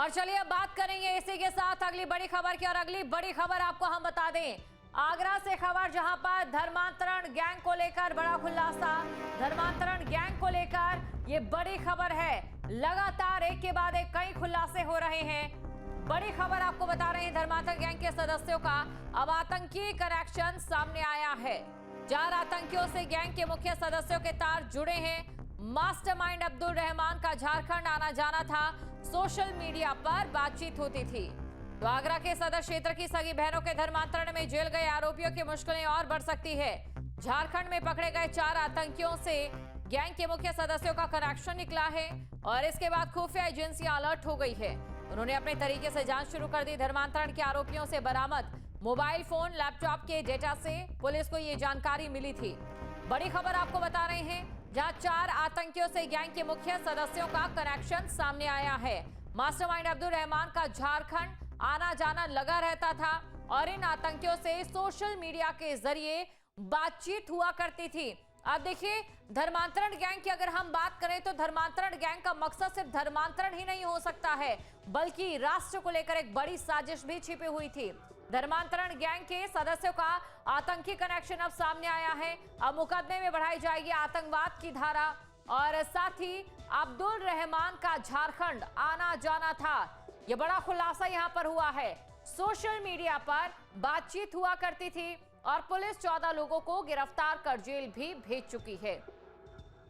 और चलिए अब बात करेंगे इसी के साथ अगली बड़ी खबर की। और अगली बड़ी खबर आपको हम बता दें, आगरा से खबर, जहां पर धर्मांतरण गैंग को लेकर बड़ा खुलासा। धर्मांतरण गैंग को लेकर ये बड़ी खबर है। लगातार एक के बाद एक कई खुलासे हो रहे हैं। बड़ी खबर आपको बता रहे हैं, धर्मांतरण गैंग के सदस्यों का अब आतंकी कनेक्शन सामने आया है। 4 आतंकियों से गैंग के मुख्य सदस्यों के तार जुड़े हैं। मास्टरमाइंड अब्दुल रहमान का झारखंड आना जाना था। सोशल मीडिया पर बातचीत होती थी। तो आगरा के सदर क्षेत्र की सगी बहनों के धर्मांतरण में जेल गए आरोपियों की मुश्किलें और बढ़ सकती है। झारखंड में पकड़े गए 4 आतंकियों से गैंग के मुख्य सदस्यों का कनेक्शन निकला है और इसके बाद खुफिया एजेंसियां अलर्ट हो गई है। उन्होंने अपने तरीके से जांच शुरू कर दी। धर्मांतरण के आरोपियों से बरामद मोबाइल फोन, लैपटॉप के डेटा से पुलिस को यह जानकारी मिली थी। बड़ी खबर आपको बता रहे हैं, जहां 4 आतंकियों से गैंग के मुख्य सदस्यों का कनेक्शन सामने आया है। मास्टरमाइंड अब्दुल रहमान का झारखंड आना जाना लगा रहता था और इन आतंकियों से सोशल मीडिया के जरिए बातचीत हुआ करती थी। अब देखिए, धर्मांतरण गैंग की अगर हम बात करें तो धर्मांतरण गैंग का मकसद सिर्फ धर्मांतरण ही नहीं हो सकता है, बल्कि राष्ट्र को लेकर एक बड़ी साजिश भी छिपी हुई थी। धर्मांतरण गैंग के सदस्यों का आतंकी कनेक्शन अब सामने आया है। अब मुकदमे में बढ़ाई जाएगी आतंकवाद की धारा और साथ ही अब्दुल रहमान का झारखंड आना जाना था। यह बड़ा खुलासा यहां पर हुआ है। सोशल मीडिया पर बातचीत हुआ करती थी और पुलिस 14 लोगों को गिरफ्तार कर जेल भी भेज चुकी है।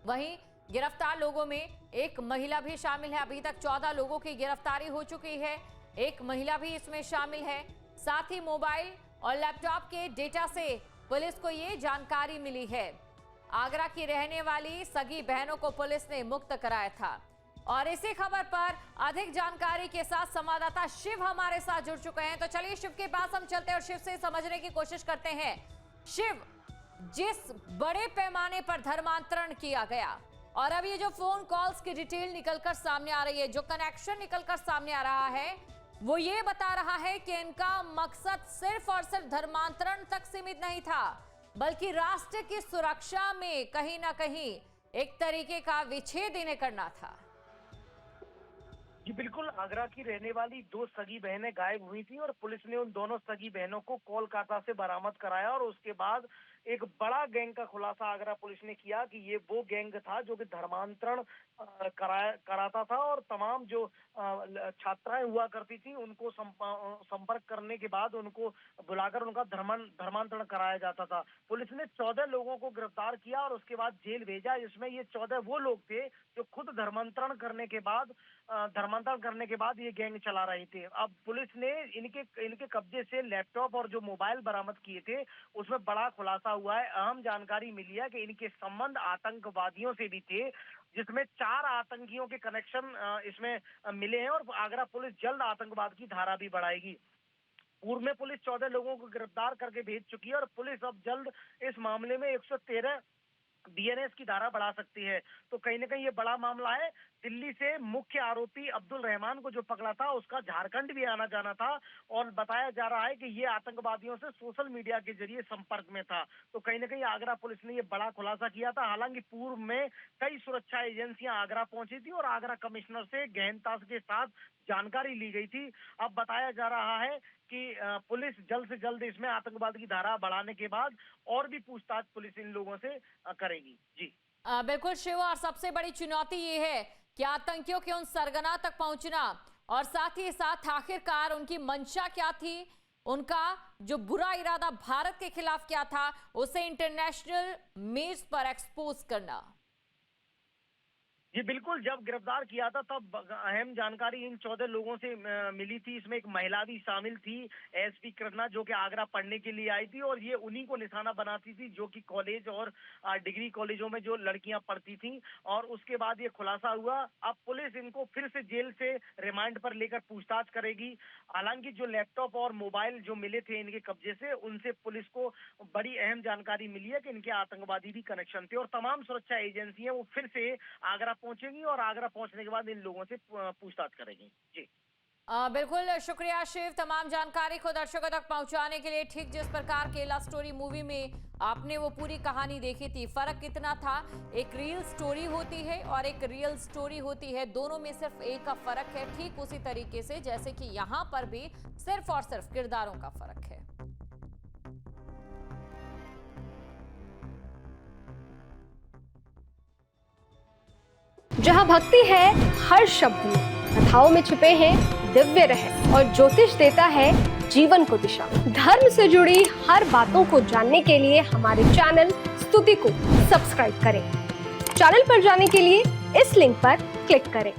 वहीं गिरफ्तार लोगों में एक महिला भी शामिल है। अभी तक 14 लोगों की गिरफ्तारी हो चुकी है, एक महिला भी इसमें शामिल है। साथ ही मोबाइल और लैपटॉप के डेटा से पुलिस को यह जानकारी मिली है। आगरा की रहने वाली सगी बहनों को पुलिस ने मुक्त कराया था। और इसी खबर पर अधिक जानकारी के साथ संवाददाता शिव हमारे साथ जुड़ चुके हैं। तो चलिए शिव के पास हम चलते हैं और शिव से समझने की कोशिश करते हैं। शिव, जिस बड़े पैमाने पर धर्मांतरण किया गया और अब ये जो फोन कॉल्स की डिटेल निकलकर सामने आ रही है, जो कनेक्शन निकलकर सामने आ रहा है, वो ये बता रहा है कि इनका मकसद सिर्फ और सिर्फ धर्मांतरण तक सीमित नहीं था, बल्कि राष्ट्र की सुरक्षा में कहीं ना कहीं एक तरीके का विच्छेद इन्हें करना था। जी बिल्कुल, आगरा की रहने वाली 2 सगी बहनें गायब हुई थी और पुलिस ने उन दोनों सगी बहनों को कोलकाता से बरामद कराया और उसके बाद एक बड़ा गैंग का खुलासा आगरा पुलिस ने किया कि ये वो गैंग था जो कि धर्मांतरण कराता था और तमाम जो छात्राएं हुआ करती थी उनको संपर्क करने के बाद उनको बुलाकर उनका धर्मांतरण कराया जाता था। पुलिस ने 14 लोगों को गिरफ्तार किया और उसके बाद जेल भेजा, जिसमें ये 14 वो लोग थे जो खुद धर्मांतरण करने के बाद ये गैंग चला रहे थे। अब पुलिस ने इनके कब्जे से लैपटॉप और जो मोबाइल बरामद किए थे उसमें बड़ा खुलासा हुआ है। अहम जानकारी मिली है कि इनके संबंध आतंकवादियों से भी थे, जिसमें 4 आतंकियों के कनेक्शन इसमें मिले हैं और आगरा पुलिस जल्द आतंकवाद की धारा भी बढ़ाएगी। पूर्व में पुलिस 14 लोगों को गिरफ्तार करके भेज चुकी है और पुलिस अब जल्द इस मामले में 113 बीएनएस की धारा बढ़ा सकती है। तो कहीं ना कहीं ये बड़ा मामला है। दिल्ली से मुख्य आरोपी अब्दुल रहमान को जो पकड़ा था उसका झारखंड भी आना जाना था और बताया जा रहा है कि ये आतंकवादियों से सोशल मीडिया के जरिए संपर्क में था। तो कहीं ना कहीं आगरा पुलिस ने ये बड़ा खुलासा किया था। हालांकि पूर्व में कई सुरक्षा एजेंसियां आगरा पहुंची थी और आगरा कमिश्नर से गहनता के साथ जानकारी ली गई थी। अब बताया जा रहा है कि पुलिस जल्द से जल्द इसमें आतंकवाद की धारा बढ़ाने के बाद और भी पूछताछ पुलिस इन लोगों से करेगी। जी बिल्कुल शिव, और सबसे बड़ी चुनौती ये है कि आतंकियों के उन सरगना तक पहुंचना और साथ ही साथ आखिरकार उनकी मंशा क्या थी, उनका जो बुरा इरादा भारत के खिलाफ क्या था, उसे इंटरनेशनल मेज पर एक्सपोज करना। जी बिल्कुल, जब गिरफ्तार किया था तब अहम जानकारी इन 14 लोगों से मिली थी। इसमें एक महिला भी शामिल थी, एसपी कृष्णा, जो कि आगरा पढ़ने के लिए आई थी और ये उन्हीं को निशाना बनाती थी जो कि कॉलेज और डिग्री कॉलेजों में जो लड़कियां पढ़ती थी। और उसके बाद ये खुलासा हुआ। अब पुलिस इनको फिर से जेल से रिमांड पर लेकर पूछताछ करेगी। हालांकि जो लैपटॉप और मोबाइल जो मिले थे इनके कब्जे से, उनसे पुलिस को बड़ी अहम जानकारी मिली है कि इनके आतंकवादी भी कनेक्शन थे और तमाम सुरक्षा एजेंसियां वो फिर से आगरा पहुंचेंगी और आगरा पहुंचने के बाद इन लोगों से पूछताछ करेंगी। जी बिल्कुल शुक्रिया शिव, तमाम जानकारी को दर्शकों तक पहुंचाने के लिए। ठीक जिस प्रकार के लव स्टोरी मूवी में आपने वो पूरी कहानी देखी थी, फर्क कितना था, एक रियल स्टोरी होती है और एक रियल स्टोरी होती है, दोनों में सिर्फ एक का फर्क है। ठीक उसी तरीके से जैसे कि यहाँ पर भी सिर्फ और सिर्फ किरदारों का फर्क है। जहाँ भक्ति है हर शब्द में, कथाओं में छुपे हैं दिव्य रहस्य और ज्योतिष देता है जीवन को दिशा। धर्म से जुड़ी हर बातों को जानने के लिए हमारे चैनल स्तुति को सब्सक्राइब करें। चैनल पर जाने के लिए इस लिंक पर क्लिक करें।